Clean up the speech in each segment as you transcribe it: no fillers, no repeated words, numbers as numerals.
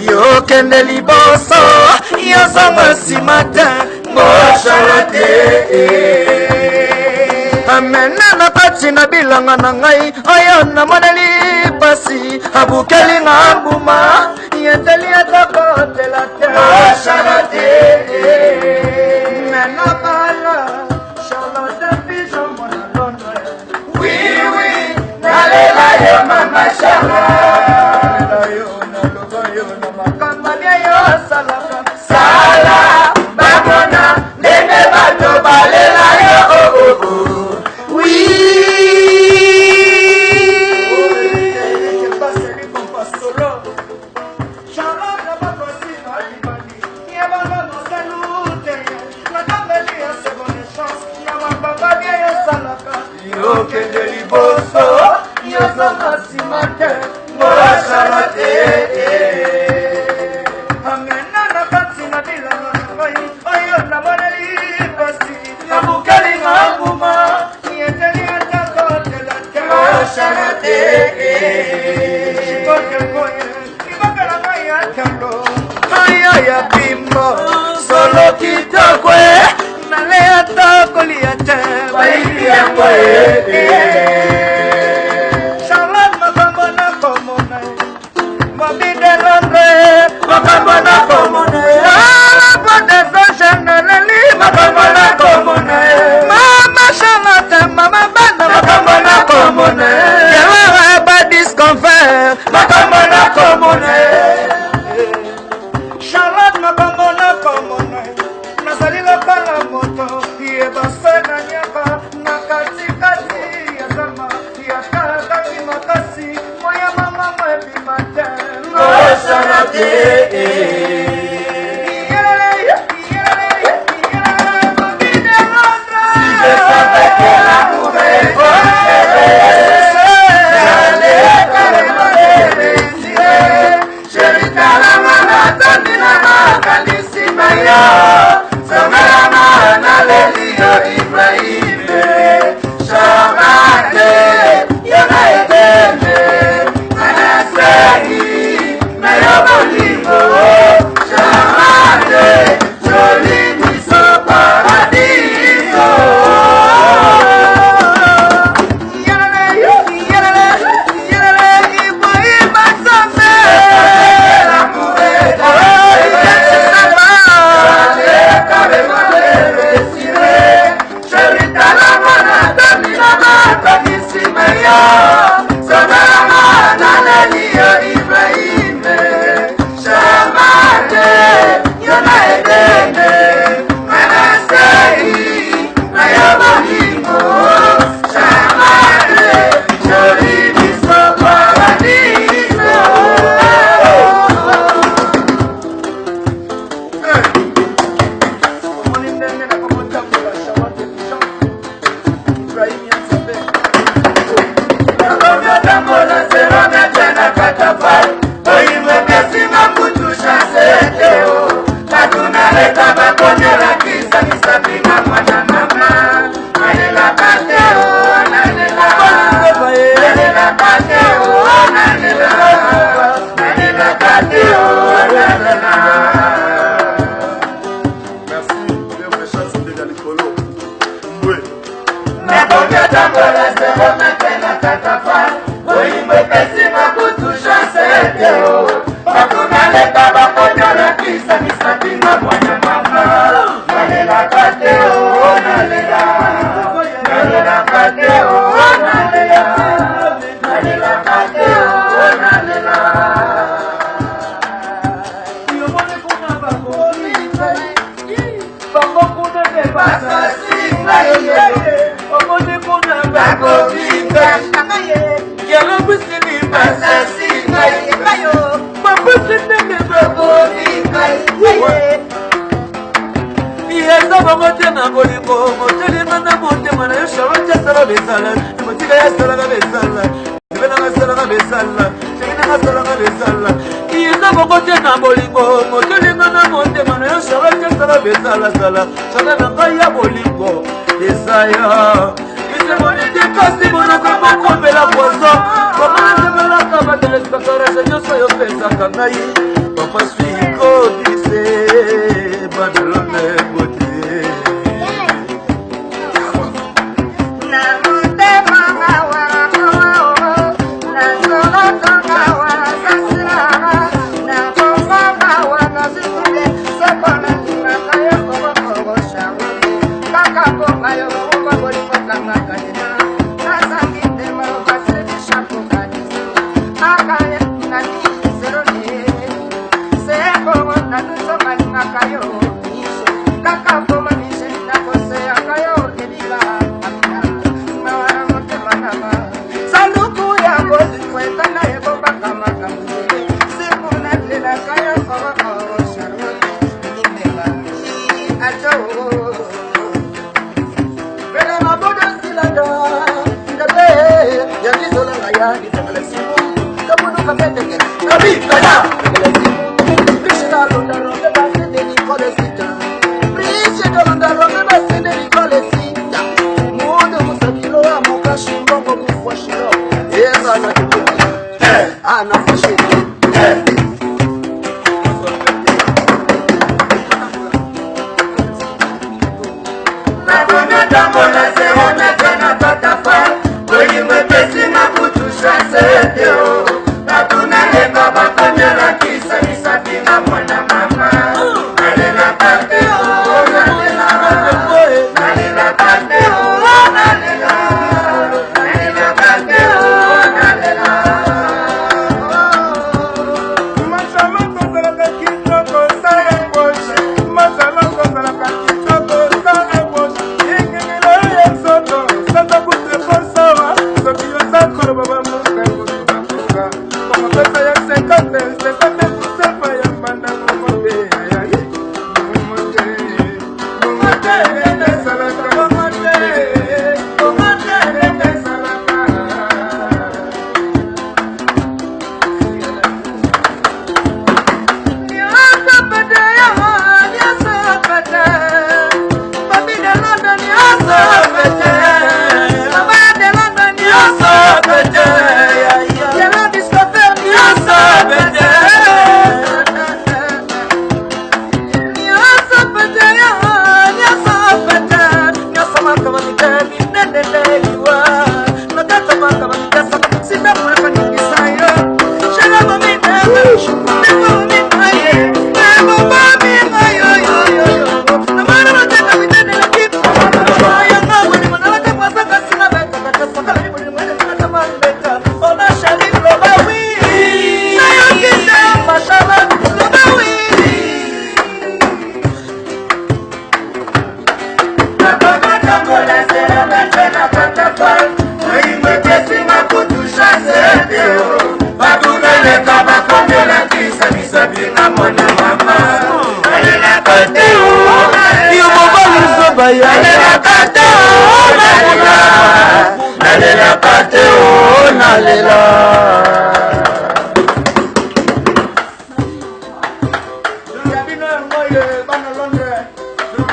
Yo kende liboso yo zonga si matin mo charlotte amena na kati na bilanga na ngai oyo na moneli pasi abukeli ngambuma yeteli atako telate mo charlotte mena bala charlotte pigeon mona Londres oui oui nalela yo mama charlotte Sala, babona, nene bato balela yo oh oh oh. Oui. Yo que de liboso, yo soy simate, mola charlotte. Aya bimbo solo kitokwe nalea tokoliate baili yango Charlotte makambo na komona mobide Londres makambo na komona Pode Zanelli makambo na komona Mama Charlotte mama bana makambo na komona Yawa ba disconfort makambo na komona Charlotte makambo na komona Nazali lokala moto Yeba sena nyaka na katikati ya zama Ya kakaki makasi Moya mama mwebi maten Oh Charlotte Bakovinga Yalo busini basasi Kayo Mapusini Bakovinga Yesa bamote na bolingo Moteli mana monte mana Yosha wacha sala besala Motika ya sala besala Tibena sala besala Tibena sala besala Yesa bamote na bolingo Moteli mana monte mana Yosha wacha sala besala sala Sala na kaya bolingo Desaya Ise monite kasi mona kama kombe la poisson Kama semela kama telespectateurs Je soy ofensa kanai Papa suiko dise Badalone bote Namunde mama wako Nazola tonga wana sasirana Nakonga wana zikule Sepona kimakayo kogo kogo shawu Kaka konga yo kogo boliko kanga kadina Nasanginde maro basiri shaku kadisi Akaye nani zeroni Seko nanuso manakayo Kaka koma mishe nakose akayo edila Mawara mote manama Saluku ya bodi kweta na ebo baka makamu Siku natlela kayo kogo kogo sharu Nimeba ajo Vele mabodo silanda Ndabe Yandizola ngaya Nizemele simu Kabudu kaketeke Kabi kaya Nizemele simu Krishna lunda rombe basi nini kole sita Krishna lunda rombe basi nini kole sita Mude musabilo ya moka shimbongo mufwa shiro Eza na kibuni Ana fushiro Nabona tambona seona tena tatafa Kwenye mwepesi makutusha seteo Natuna leka bakanya la kisa Nisabina mwana mama Nalela pateo Nalela Nalela pateo Nalela Nalela pateo Nalela Masala kosala kakitoko Sara poshe Masala kosala kakitoko Sara poshe Ingengela yeksoto Santa kutre posawa Sokiyo sakoro baba muka Kutuka Como pesa ya sekate Sekate kusepa ya mbanda Mumote Mumote Mumote Nende salaka Mumote Mumote Nende salaka Nyasa pete ya Nyasa pete Papi de London Nyasa pete Mama de London Nyasa pete Yellow discover Nyasa pete Nyasa pete ya Nyasa pete Nyasa makama mitemi Nende liwa Nakata makama mitesa Sita mwaka ningisayo Shalama mitemi Nebo mitaye Nebo mami Ayo yo yo yo Namara mateka mitende la kitu Ayo ngamu ni manalaka kwa saka sina beka Kaka saka ni mwene mwene sina kama mbeka Ona sharif lobawi Nayo kite mashala lobawi Nakona tangola sera Natena patafa Mwenye mwepesi makutusha seteo Bakuna leka bakomela kisa Nisabina mwana mama Nalela pateo Iyo mobali zoba ya Nalela pateo Nalela Nalela pateo Nalela Yabino ngoye bana Londres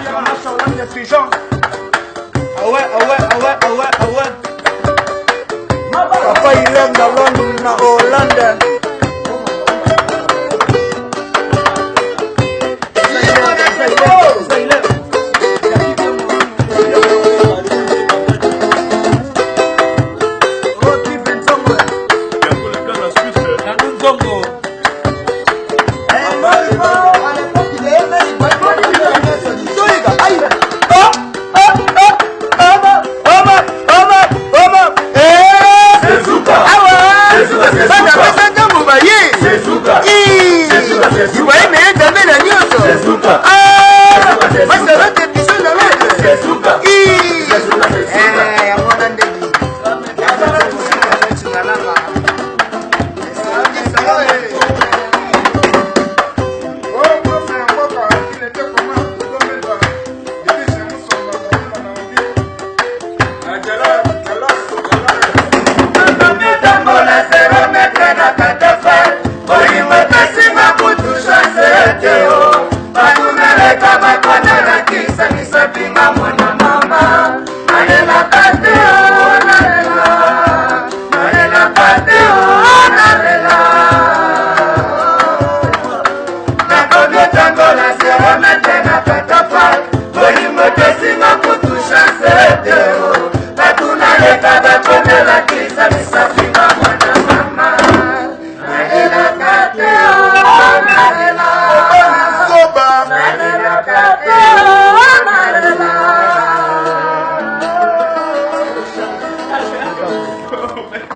Yabana Londres pigeon Awe Papa ilenda London na Hollande Sezuka.